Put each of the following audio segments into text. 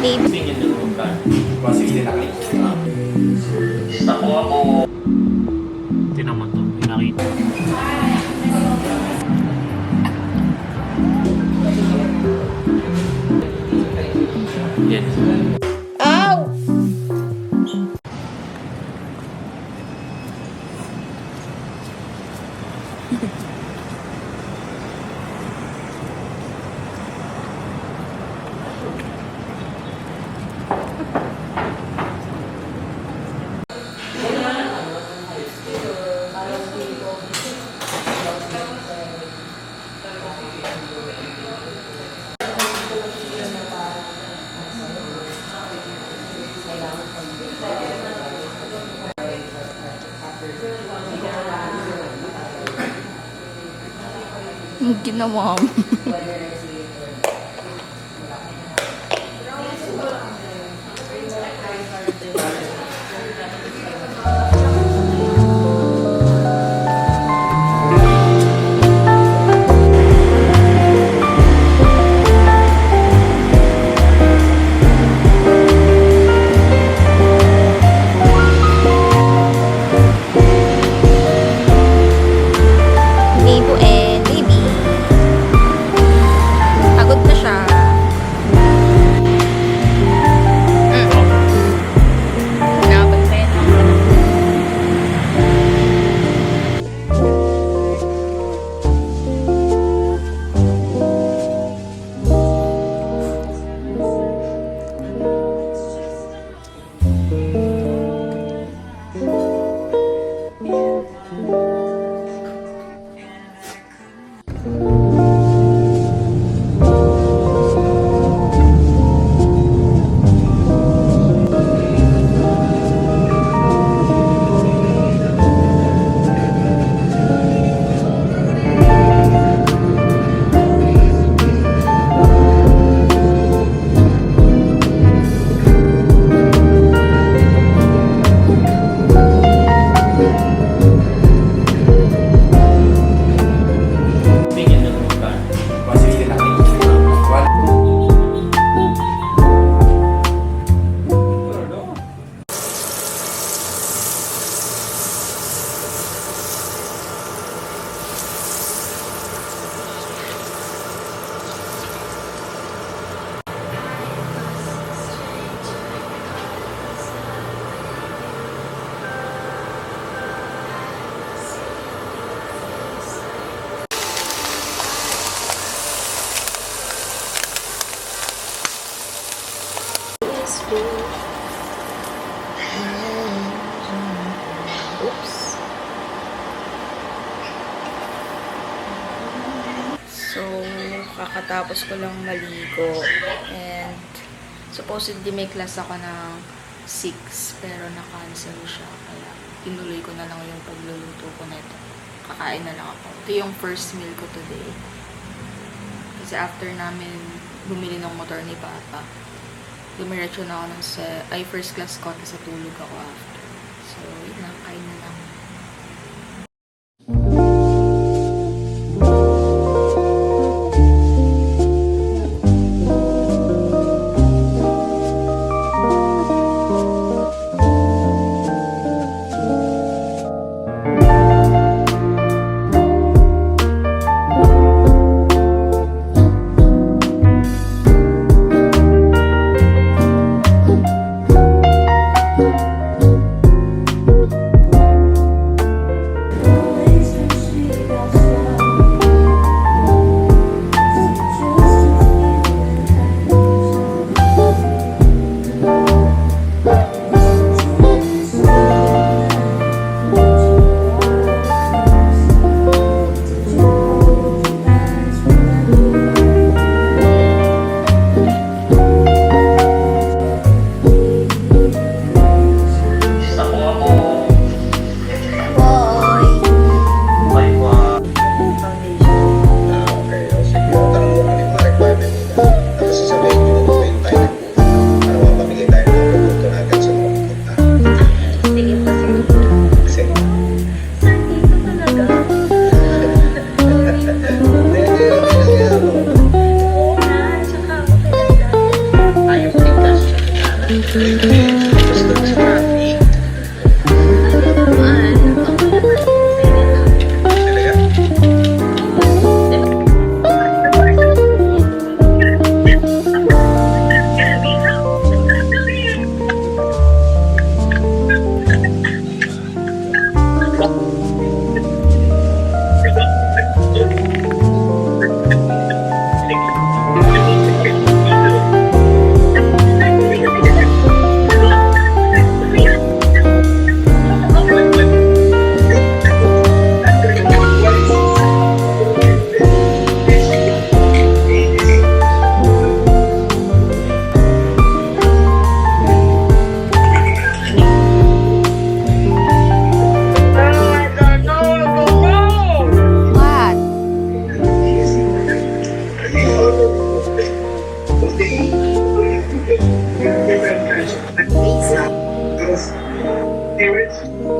Babe. Tingin na naman ka. Sige na kami. Ako. Tinan mo to. Pinakita. Yes. Ow! Ang ginawa mo. Baby and baby. Pagod na siya. Nabantayan ako. Tingin na naman ka. Sige na kami. Oops. So, kakatapos ko lang maligo and supposedly may class ako ng 6 pero na-cancel siya kaya tinuloy ko na lang yung pagluluto ko nito. Kakain na lang ako. Ito yung first meal ko today. Kasi after namin bumili ng motor ni Papa, dumiretso na ako ng first class ko at sa tulog ako after. So, yun na, kain na lang. What?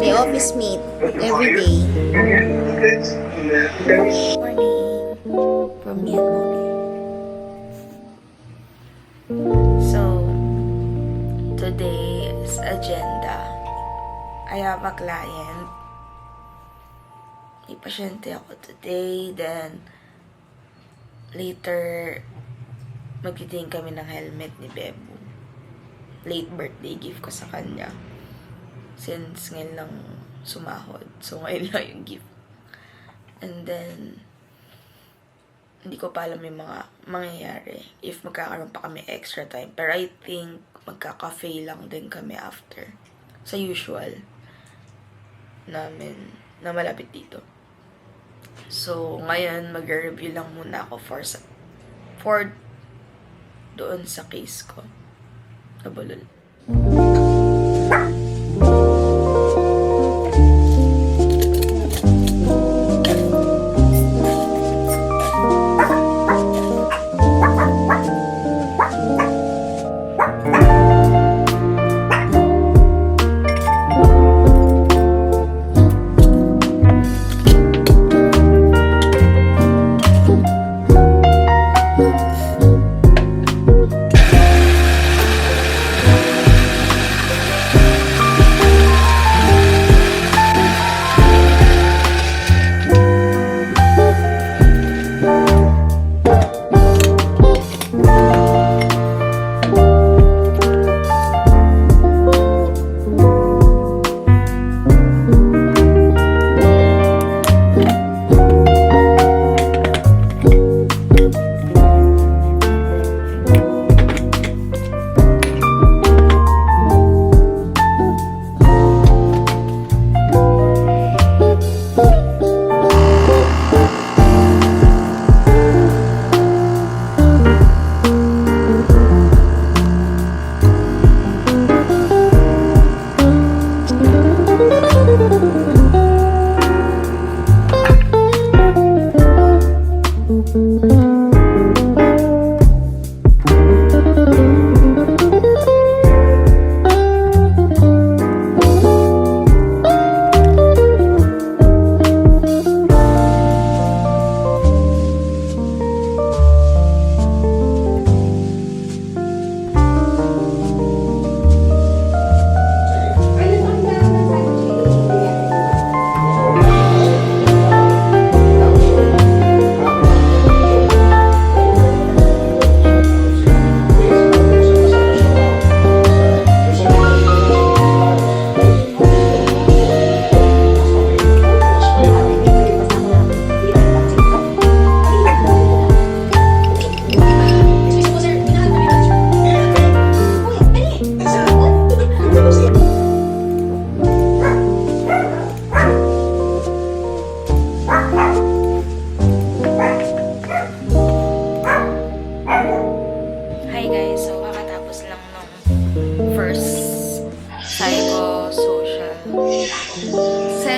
May office meet every day. Morning. From me and Mommy. So, today's agenda. I have a client. May pasyente ako today. Then, later, magtitingin kami ng helmet ni Bebo. Late birthday gift ko sa kanya. Since ngayon lang sumahod. So, ngayon lang yung gift. And then, hindi ko pa alam yung mga mangyayari. If magkakaroon pa kami extra time. Pero I think, magkaka-fail lang din kami after. Sa usual namin na malapit dito. So, ngayon, mag-review lang muna ako for doon sa case ko. Nabulol.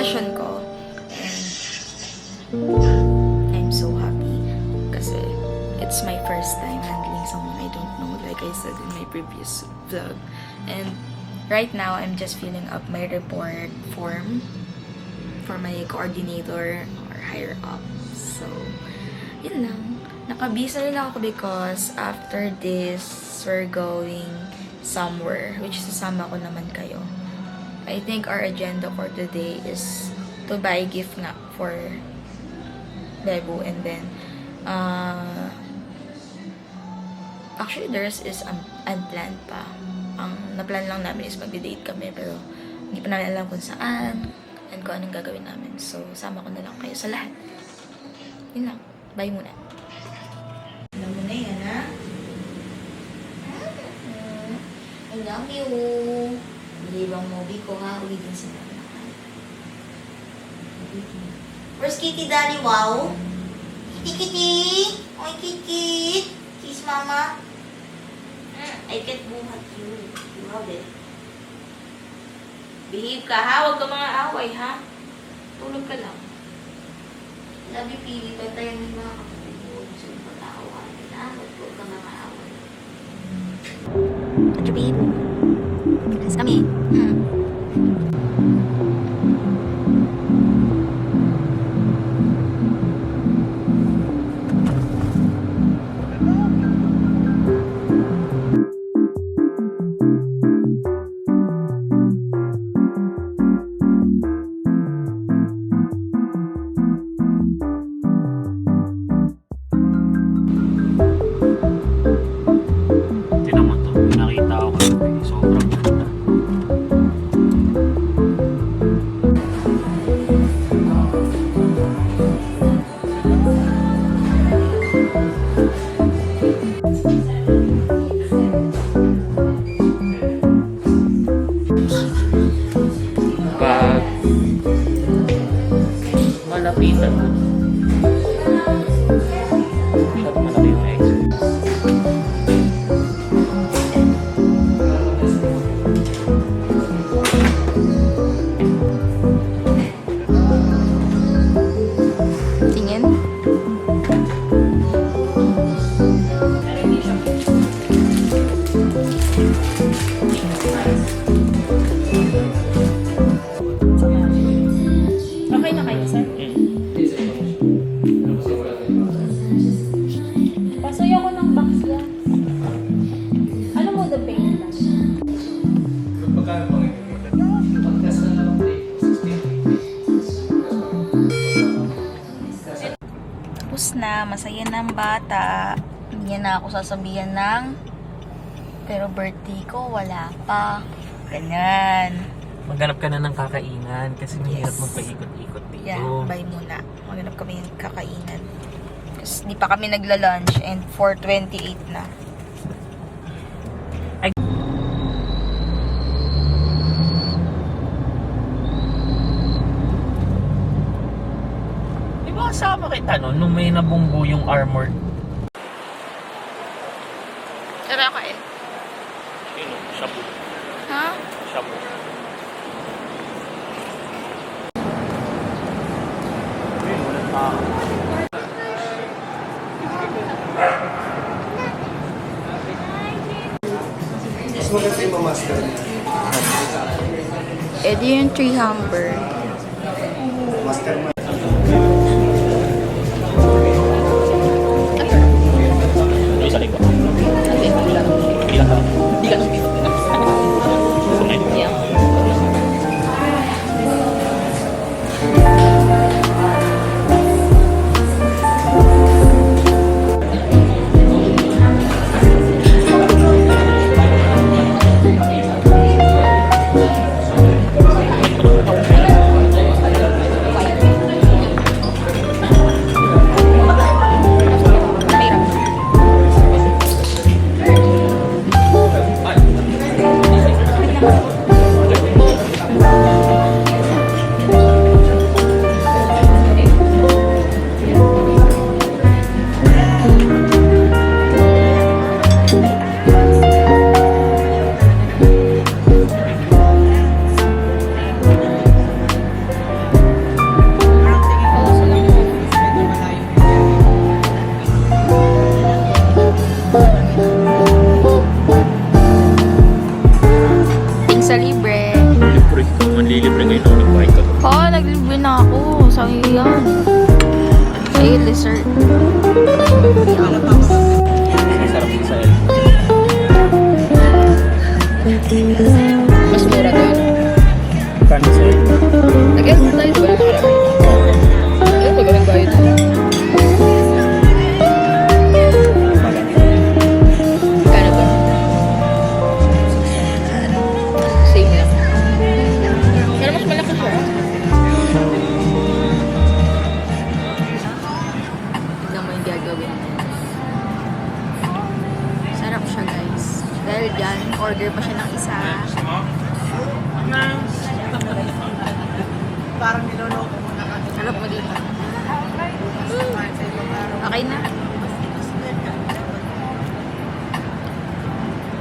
session ko. And I'm so happy kasi it's my first time handling someone I don't know, like I said in my previous vlog. And right now, I'm just filling up my report form for my coordinator or higher up. So, yun lang. Nakabisa rin ako because after this, we're going somewhere, which sasama ko naman kayo. I think our agenda for today is to buy gift nga for Bebu, and then actually theirs is unplanned pa. Ang na-plan lang namin is mag-date kami, pero hindi pa namin alam kung saan and kung anong gagawin namin. So, sama ko na lang kayo sa lahat. Yun lang. Bye muna. Alam mo na yan, ha? I love you. Bilibang movie ko, ha? Ulitin sila. Where's Kitty Daddy? Wow! Kitty Kitty! Oy, Kitty! Kiss Mama. I can't buhat you. You love it. Behave ka, ha? Huwag ka mga away, ha? Tulog ka lang. Love you, Pili. Bantayan mo yung mga kapatid mo. Gusto mo pag-aawahan ka, ha? Huwag ka mga away. Ate babe. Let's kami. Tinan mo to. Nakita ko kagabi. Sobrang ganda. Pag malapitan mo, masyado malaki yung exit. Tingin. Okay na kayo, sir? Pasoy ako ng box yan. Ano mo the paint? Tapos na, masaya na ang bata. Hindi niya na ako sasabihan ng pero birthday ko, wala pa. Ganyan. Maghanap ka na ng kakainan kasi mahirap Yes. magpaikot-ikot dito. Yeah, bye muna. Maghanap kami ng kakainan. Kasi di pa kami nagla-lunch and 4:28 na. Di ba kasama kita nun nung may nabunggo yung armored? Sabi ako eh. Sino? Shabu. Ha? Shabu. Walang tao. Mas maganda yung mamaster niya. Eh di yung 3 hamburg. Master mo. Ano sa likod? Ilang ka? Hindi ka nung dito. Yeah. Mas mura doon. Kano sa'yo? Nag-help tayo, di ba? Ano ba gawin bayad doon? Kano ba? Same lang. Pero mas malaki siya. Tignan mo yung gagawin. Sarap siya, guys. Dahil dyan, order pa siya ng isa. Parang niloloko mo na kami. Sarap mo dito. Okay na.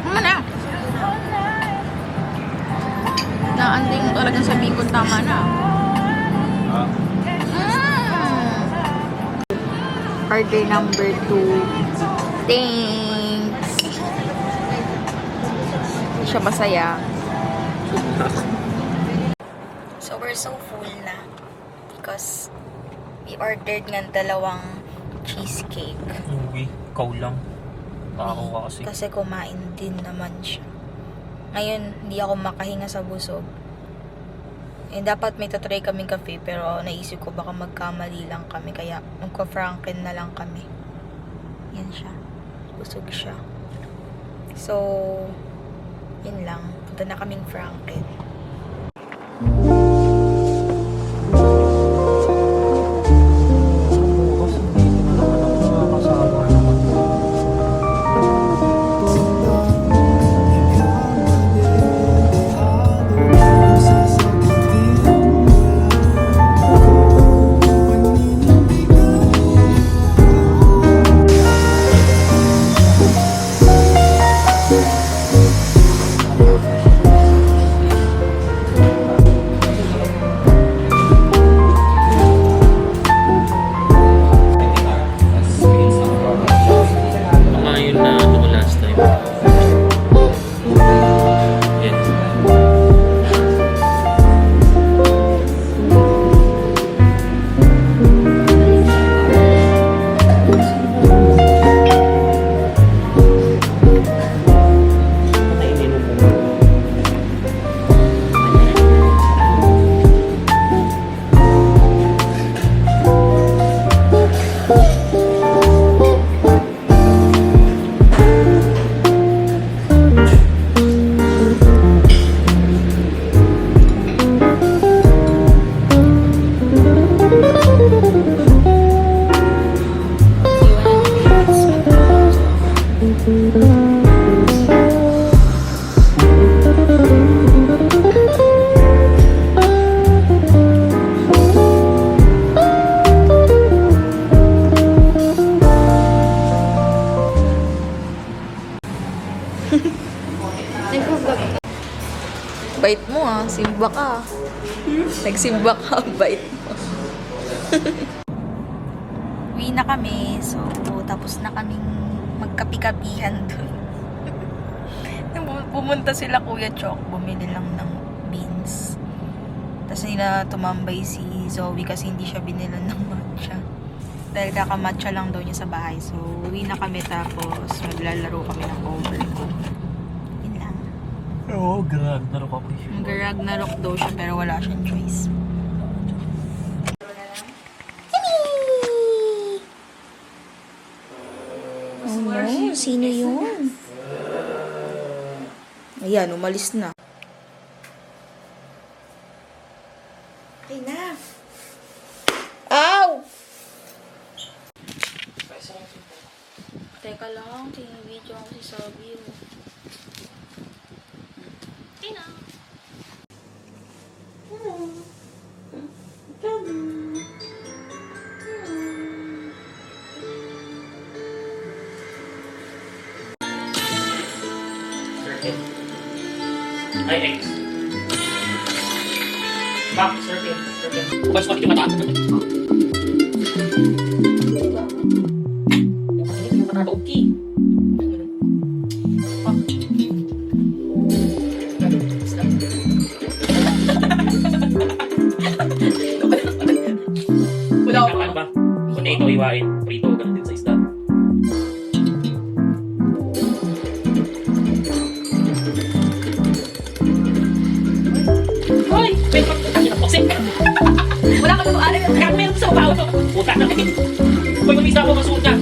Ano na? Naanding talaga sabihin ko tama na. Order number 2. Thanks! Hindi siya masaya. So, we're so full na. Because we ordered ng 2 cheesecake. Uwi, ikaw lang. Ako ka kasi. Kasi kumain din naman siya. Ngayon, hindi ako makahinga sa busog. Eh, dapat may tatry kaming kape, pero naisip ko baka magkamali lang kami, kaya magka-franken na lang kami. Yan siya. Busog siya. So, yun lang. Punta na kaming franken. Mga yun na ano ko last time. Yan. Bait mo ah, simba ka. Nagsimba ka, bait mo. Uwi na kami, so tapos na kaming magkapi-kapihan dun. Pumunta sila Kuya Chok, bumili lang ng beans. Tapos nila tumambay si Zoe kasi hindi siya binilan ng matcha. Dahil kaka-matcha lang daw niya sa bahay. So, uwi na kami tapos maglalaro kami ng overcook. Yun lang. Oo, grag. Narok ako. Mag-Ragnarok daw siya pero wala siyang choice. Oh no, sino yun? Ayan, umalis na. Okay na. Ow! Teka lang, video ako si Sabi. Okay na. Circle. Ay, X. Back, circle. Circle. Bukas pati yung mata. Yung mata, okay. Wala ako. Ano ba? Potato, iwain. Prito, ganun din sa isda. Pag umisa ako, masuot ka.